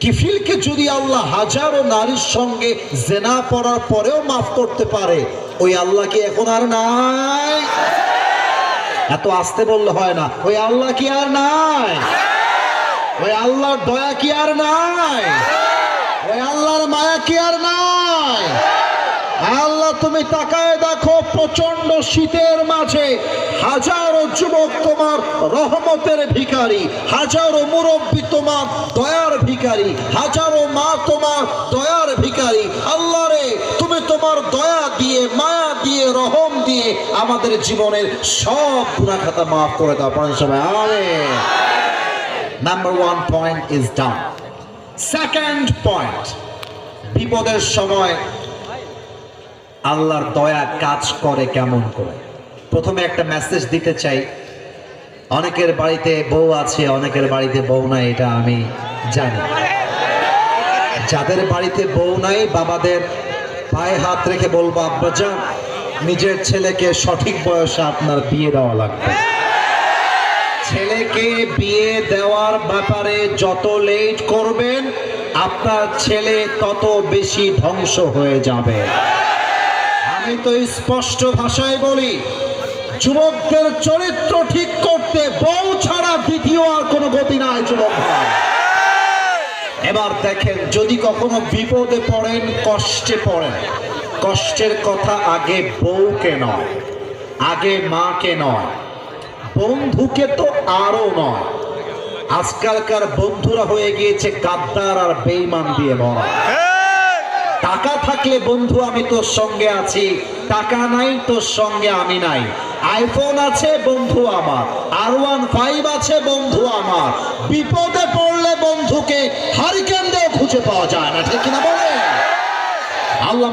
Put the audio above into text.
কিফিলকে যদি আল্লাহ হাজারো নারীর সঙ্গে জেনা করার পরেও মাফ করতে পারে, ওই আল্লাহ কি এখন আর নাই? এত আস্তে বললে হয় না। ওই আল্লাহ কি আর নাই? ওই আল্লাহর দয়া কি আর নাই? ওই আল্লাহর মায়া কি আর নাই? আল্লাহ, তুমি তাকায় দেখো, প্রচন্ড শীতের মাঝে হাজারো যুবক তোমার রহমতের ভিখারি, হাজারো মুরব্বী তোমার দয়ার ভিখারি, হাজারো মা তোমার দয়ার ভিখারি। আল্লাহ রে, তুমি তোমার দয়া দিয়ে, মায়া দিয়ে, রহম দিয়ে আমাদের জীবনের সব গুনাহ খাতা মাফ করে দাও। পড়েন সবাই আমিন। Number 1 point is done. Second point, বিপদের সময় আল্লাহর দয়া কাজ করে কেমন করে। প্রথমে একটা মেসেজ দিতে চাই। অনেকের বাড়িতে বউ আছে, অনেকের বাড়িতে বউ নাই, এটা আমি জানি। যাদের বাড়িতে বউ নাই, বাবাদের পায়ে হাত রেখে বলবো, আব্বাজান, নিজের ছেলেকে সঠিক বয়সে আপনার বিয়ে দেওয়া লাগবে। ছেলেকে বিয়ে দেওয়ার ব্যাপারে যত লেট করবেন, আপনার ছেলে তত বেশি ধ্বংস হয়ে যাবে। আমি তো স্পষ্ট ভাষায় বলি, যুবকদের চরিত্র ঠিক করতে বউ ছাড়া দ্বিতীয় আর কোনো গতি নাই যুবক ভাই। এবার দেখেন, যদি কখনো বিপদে পড়েন, কষ্টে পড়েন, কষ্টের কথা আগে বউকে নয়, আগে মাকে নয়, বন্ধুকে তো আরো নয়। আজকালকার বন্ধুরা হয়ে গিয়েছে গাদ্দার আর বেঈমান দিয়ে ভরা। টাকা থাকলে বন্ধু আমি তোর সঙ্গে আছি, টাকা নাই তোর সঙ্গে আমি নাই। আইফোন আছে বন্ধু আমার, R15 আছে বন্ধু আমার। বিপদে পড়লে বন্ধুকে হারিকেন দিয়েও খুঁজে পাওয়া যায় না, ঠিক কিনা বলে? আল্লাহ